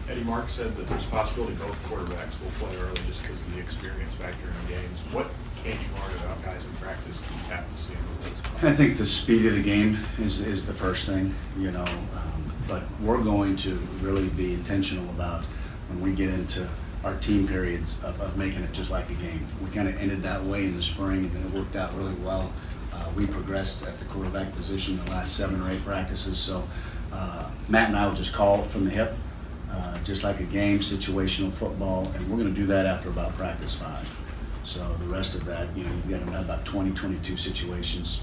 Eddie Mark said that there's a possibility both quarterbacks will play early just because of the experience factor in games. What can you learn about guys in practice that you have to see in the spots? I think the speed of the game is the first thing, but we're going to really be intentional about when we get into our team periods of making it just like a game. We kind of ended that way in the spring, and it worked out really well. We progressed at the quarterback position the last 7 or 8 practices, so Matt and I will just call it from the hip, just like a game, situational football, and we're going to do that after about practice 5. So the rest of that, you've got to have about 20, 22 situations,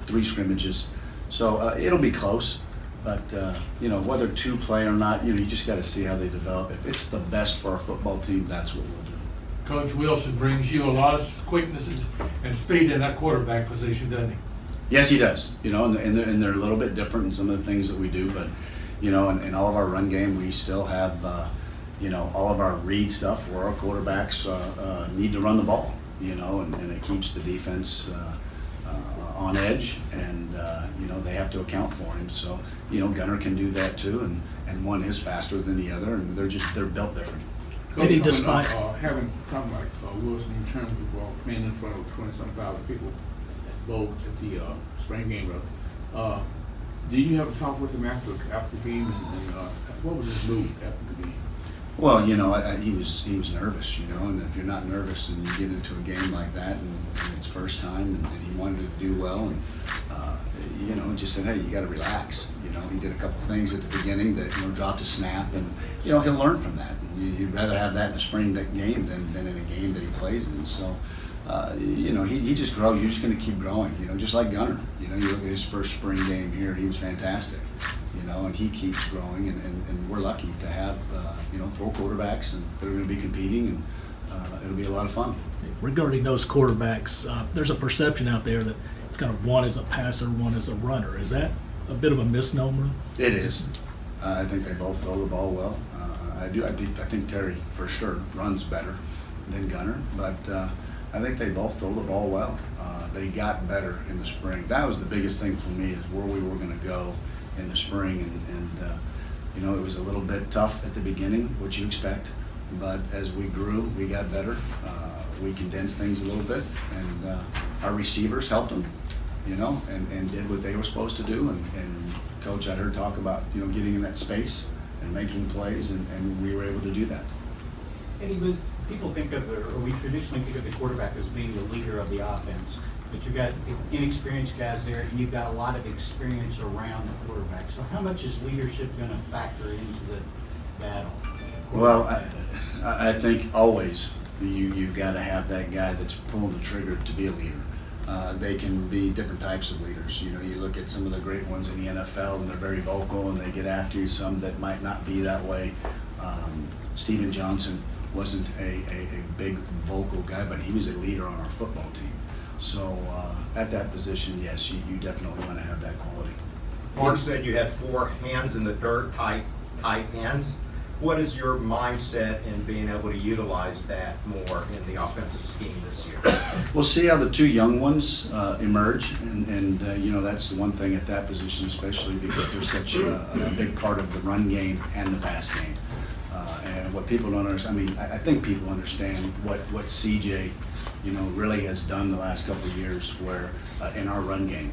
3 scrimmages. So it'll be close, but whether 2 play or not, you just got to see how they develop. If it's the best for our football team, that's what we'll do. Coach Wilson brings you a lot of quickness and speed in that quarterback position, doesn't he? Yes, he does. And they're a little bit different in some of the things that we do, but in all of our run game, we still have all of our read stuff where our quarterbacks need to run the ball, and it keeps the defense on edge, and they have to account for him. So Gunner can do that too, and one is faster than the other, and they're built different. Maybe despite having talking about Wilson in terms of playing in front of 20-some thousand people both at the spring game, did you have a talk with him after the game, and what was his mood after the game? Well, he was nervous, and if you're not nervous and you get into a game like that and it's first time and he wanted to do well, and just said, hey, you got to relax. He did a couple things at the beginning that dropped a snap, and he'll learn from that. And you'd rather have that in the spring game than in a game that he plays in. So he just grows. You're just going to keep growing. Just like Gunner. You look at his first spring game here, he was fantastic. And he keeps growing, and we're lucky to have 4 quarterbacks and that are going to be competing, and it'll be a lot of fun. Regarding those quarterbacks, there's a perception out there that it's kind of one is a passer, one is a runner. Is that a bit of a misnomer? It is. I think they both throw the ball well. I think Terry for sure runs better than Gunner, but I think they both throw the ball well. They got better in the spring. That was the biggest thing for me, is where we were going to go in the spring, and it was a little bit tough at the beginning, which you expect, but as we grew, we got better. We condensed things a little bit, and our receivers helped them, and did what they were supposed to do, and Coach, I heard talk about getting in that space and making plays, and we were able to do that. Eddie, but people think of, or we traditionally think of the quarterback as being the leader of the offense, but you've got inexperienced guys there, and you've got a lot of experience around the quarterback. So how much is leadership going to factor into the battle? Well, I think always you've got to have that guy that's pulling the trigger to be a leader. They can be different types of leaders. You look at some of the great ones in the NFL, and they're very vocal and they get after you. Some that might not be that way. Steven Johnson wasn't a big vocal guy, but he was a leader on our football team. So at that position, yes, you definitely want to have that quality. Mark said you had 4 hands in the dirt, tight hands. What is your mindset in being able to utilize that more in the offensive scheme this year? We'll see how the 2 young ones emerge, and that's the one thing at that position, especially because they're such a big part of the run game and the pass game. And what people don't understand, I think people understand what CJ, really has done the last couple of years, where in our run game,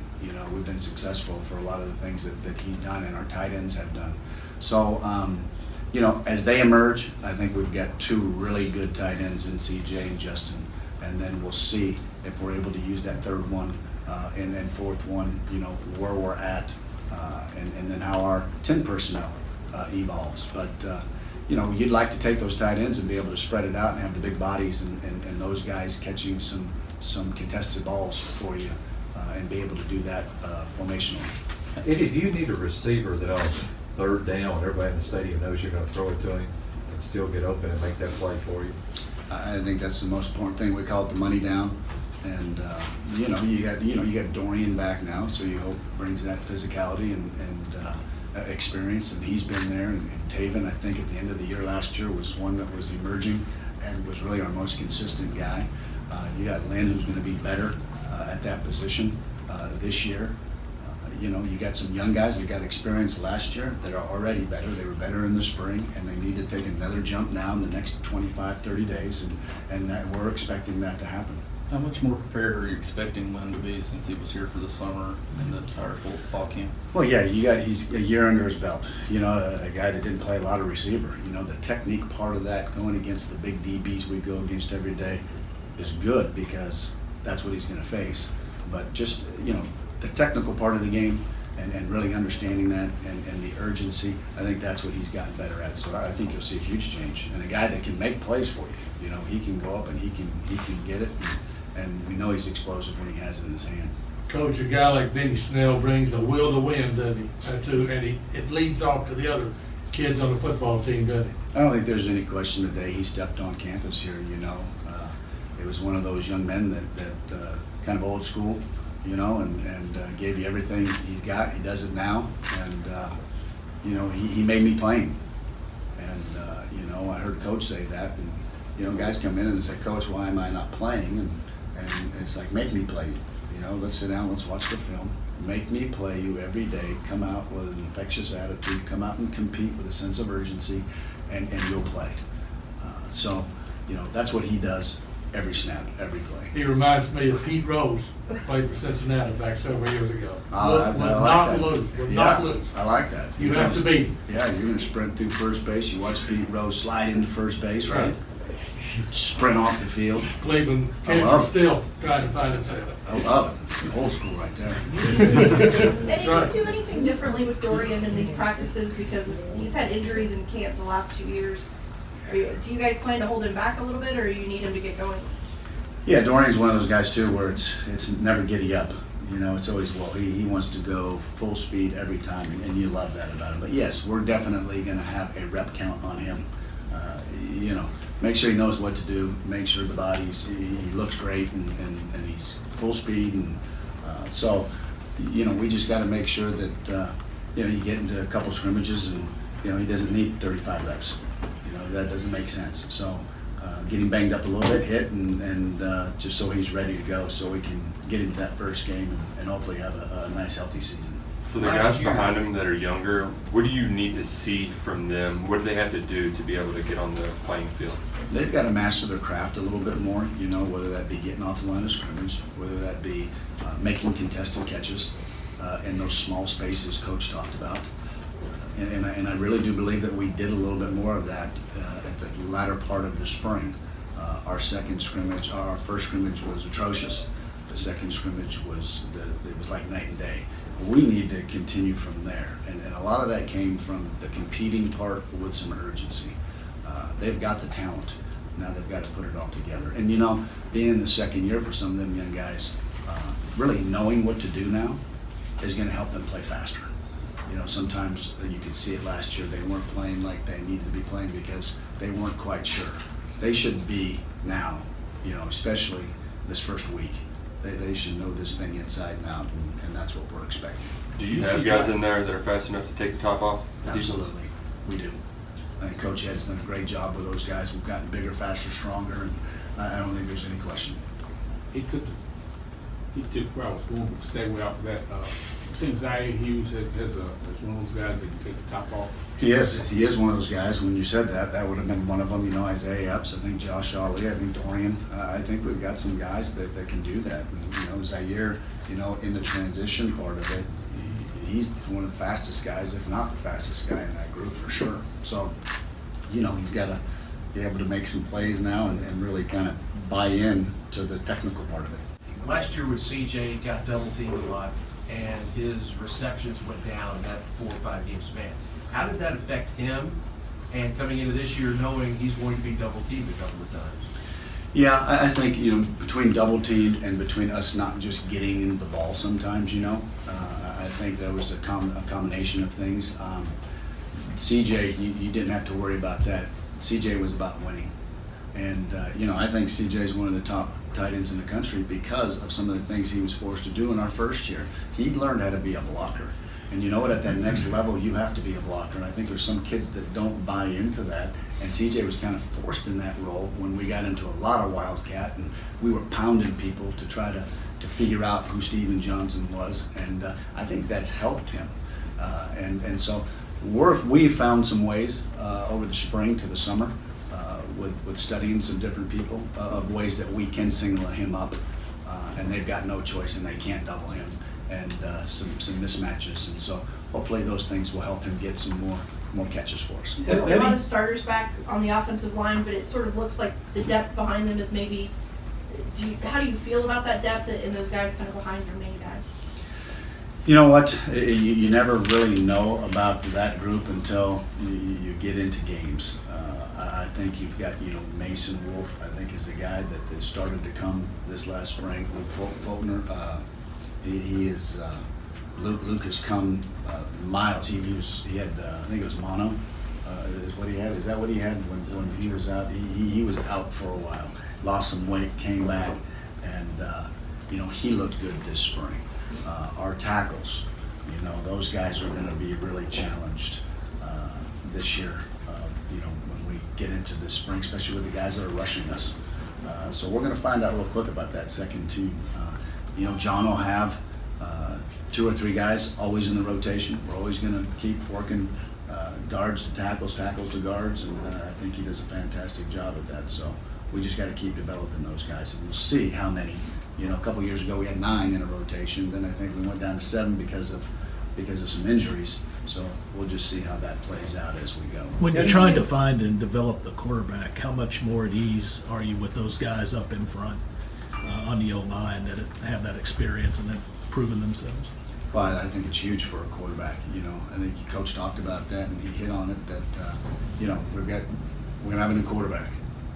we've been successful for a lot of the things that he's done and our tight ends have done. So, as they emerge, I think we've got 2 really good tight ends in CJ and Justin, and then we'll see if we're able to use that 3rd one and 4th one, where we're at, and then how our 10 personnel evolves. But you'd like to take those tight ends and be able to spread it out and have the big bodies and those guys catching some contested balls for you, and be able to do that formationally. Eddie, do you need a receiver that on 3rd down, everybody in the stadium knows you're going to throw it to him and still get open and make that play for you? I think that's the most important thing. We call it the money down, and you got Dorian back now, so you hope brings that physicality and experience, and he's been there. And Taven, I think at the end of the year last year, was one that was emerging and was really our most consistent guy. You got Lynn, who's going to be better at that position this year. you know, you got some young guys that got experience last year that are already better. They were better in the spring, and they need to take another jump now in the next 25, 30 days, and that we're expecting that to happen. How much more prepared are you expecting Lynn to be since he was here for the summer and the entire fall camp? Well, yeah, he's a year under his belt. You know, a guy that didn't play a lot of receiver. You know, the technique part of that, going against the big DBs we go against every day, is good because that's what he's going to face. But just, you know, the technical part of the game and really understanding that and the urgency, I think that's what he's gotten better at. So I think you'll see a huge change. And a guy that can make plays for you. You know, he can go up and he can get it. And we know he's explosive when he has it in his hand. Coach, a guy like Benny Snell brings a will to win, doesn't he? And it leads off to the other kids on the football team, doesn't he? I don't think there's any question the day he stepped on campus here, you know. It was one of those young men that kind of old school, you know, and gave you everything he's got. He does it now. And, you know, he made me play him. And, you know, I heard Coach say that. And, you know, guys come in and say, Coach, why am I not playing? And it's like, make me play you. You know, let's sit down, let's watch the film. Make me play you every day. Come out with an infectious attitude. Come out and compete with a sense of urgency, and you'll play. So, you know, that's what he does every snap, every play. He reminds me of Pete Rose, played for Cincinnati back several years ago. I Would like not that. lose, would Yeah, not lose. I like that. You have to beat him. Yeah, you're going to sprint through first base. You watch Pete Rose slide into first base, right? Sprint off the field. Cleveland I kids love are it. still trying to find themselves. I love it. Old school right there. And Right. do you do anything differently with Dorian in these practices because he's had injuries in camp the last 2 years? Do you guys plan to hold him back a little bit, or you need him to get going? Yeah, Dorian's one of those guys too where it's never giddy up. You know, it's always, well, he wants to go full speed every time, and you love that about him. But yes, we're definitely going to have a rep count on him. You know, make sure he knows what to do, make sure the body's, he looks great and he's full speed. And so, you know, we just got to make sure that, you know, you get into a couple scrimmages and, you know, he doesn't need 35 reps. You know, that doesn't make sense. So getting banged up a little bit, hit, and just so he's ready to go so we can get into that first game and hopefully have a nice, healthy season. For the guys behind him that are younger, what do you need to see from them? What do they have to do to be able to get on the playing field? They've got to master their craft a little bit more, you know, whether that be getting off the line of scrimmage, whether that be making contested catches in those small spaces Coach talked about. And I really do believe that we did a little bit more of that at the latter part of the spring. Our first scrimmage was atrocious. The second scrimmage was like night and day. We need to continue from there, and a lot of that came from the competing part with some urgency. They've got the talent. Now they've got to put it all together. And you know, being in the second year for some of them young guys, really knowing what to do now is going to help them play faster. You know, sometimes you could see it last year, they weren't playing like they needed to be playing because they weren't quite sure. They should be now, you know, especially this first week. They should know this thing inside and out, and that's what we're expecting. Do you have guys in there that are fast enough to take the top off? Absolutely, we do. I think Coach Ed's done a great job with those guys. We've gotten bigger, faster, stronger, and I don't think there's any question. He took where I was going with the segue off of that. I think Zaire Hughes is one of those guys that can take the top off. He is one of those guys. When you said that would have been one of them. You know, Isaiah Epps, I think Josh Ali, I think Dorian. I think we've got some guys that can do that. And, you know, Zaire, you know, in the transition part of it, he's one of the fastest guys, if not the fastest guy in that group for sure. So, you know, he's got to be able to make some plays now and really kind of buy in to the technical part of it. Last year with CJ, got double teamed a lot, and his receptions went down in that 4 or 5 game span. How did that affect him? And coming into this year, knowing he's going to be double teamed a couple of times. Yeah, I think, you know, between double teamed and between us not just getting into the ball sometimes, you know, I think there was a combination of things. CJ, you didn't have to worry about that. CJ was about winning. And, you know, I think CJ is one of the top tight ends in the country because of some of the things he was forced to do in our first year. He learned how to be a blocker. And you know what, at that next level, you have to be a blocker. And I think there's some kids that don't buy into that. And CJ was kind of forced in that role when we got into a lot of wildcat and we were pounding people to try to to figure out who Steven Johnson was, and I think that's helped him. And so we've found some ways over the spring to the summer with studying some different people of ways that we can single him up, and they've got no choice and they can't double him, and some mismatches, and so hopefully those things will help him get some more catches for us. There's a lot of starters back on the offensive line, but it sort of looks like the depth behind them is maybe. How do you feel about that depth and those guys kind of behind your main guys? You know what? You never really know about that group until you get into games. I think you've got, Mason Wolf, I think, is a guy that started to come this last spring. Luke Fultner, he is. Luke has come miles. He had, I think it was mono, is what he had. Is that what he had when he was out? He was out for a while. Lost some weight, came back, and he looked good this spring. Our tackles, those guys are going to be really challenged this year. When we get into the spring, especially with the guys that are rushing us. So we're going to find out real quick about that second team. John will have 2 or 3 guys always in the rotation. We're always going to keep working guards to tackles, tackles to guards, and I think he does a fantastic job at that. So we just got to keep developing those guys, and we'll see how many. A couple years ago we had 9 in a rotation. Then I think we went down to 7 because of some injuries. So we'll just see how that plays out as we go. When you're trying to find and develop the quarterback, how much more at ease are you with those guys up in front on the O-line that have that experience and have proven themselves? Well, I think it's huge for a quarterback. I think Coach talked about that, and he hit on it. That we're gonna have a new quarterback,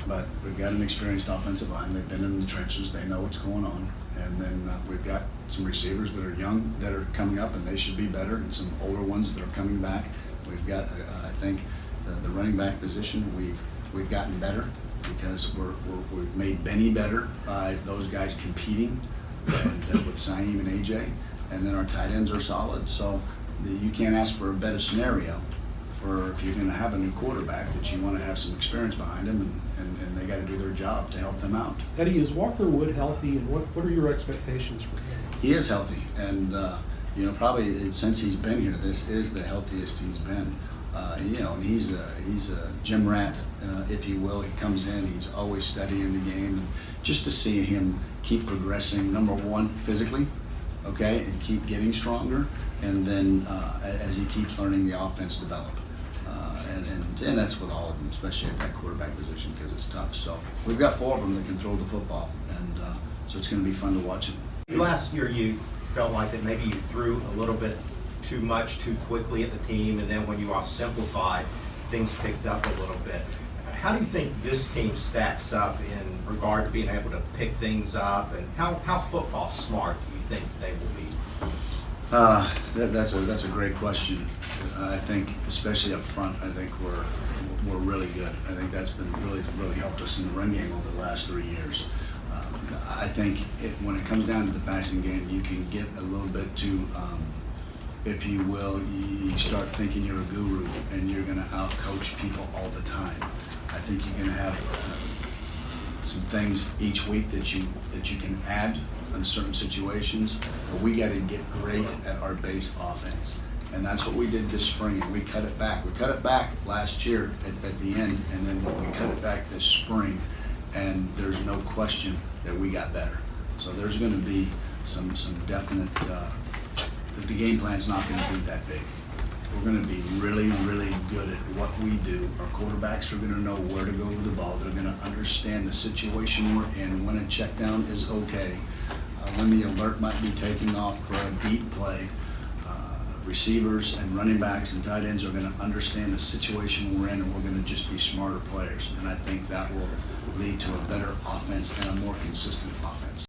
but we've got an experienced offensive line. They've been in the trenches. They know what's going on. And then we've got some receivers that are young that are coming up, and they should be better, and some older ones that are coming back. We've got, I think, the running back position. We've gotten better because we've made Benny better by those guys competing, and with Saeem and AJ. And then our tight ends are solid. So you can't ask for a better scenario for if you're going to have a new quarterback, that you want to have some experience behind them, and they got to do their job to help them out. Eddie, is Walker Wood healthy, and what are your expectations for him? He is healthy, and probably since he's been here, this is the healthiest he's been. And he's a gym rat, if you will. He comes in, he's always studying the game, and just to see him keep progressing, number one, physically, okay, and keep getting stronger, and then as he keeps learning the offense develop. And that's with all of them, especially at that quarterback position, because it's tough. So we've got 4 of them that can throw the football, and so it's going to be fun to watch it. Last year, you felt like that maybe you threw a little bit too much too quickly at the team, and then when you all simplified, things picked up a little bit. How do you think this team stacks up in regard to being able to pick things up, and how football smart do you think they will be? That's a great question. I think, especially up front, I think we're really good. I think that's been really helped us in the run game over the last 3 years. I think when it comes down to the passing game, you can get a little bit too, if you will, you start thinking you're a guru and you're going to out-coach people all the time. I think you're going to have some things each week that you can add in certain situations, but we got to get great at our base offense. And that's what we did this spring, and we cut it back. We cut it back last year at the end, and then we cut it back this spring, and there's no question that we got better. So there's going to be some definite, that the game plan's not going to be that big. We're going to be really, really good at what we do. Our quarterbacks are going to know where to go with the ball. They're going to understand the situation we're in, when a check down is okay, when the alert might be taking off for a deep play. Receivers and running backs and tight ends are going to understand the situation we're in, and we're going to just be smarter players. And I think that will lead to a better offense and a more consistent offense.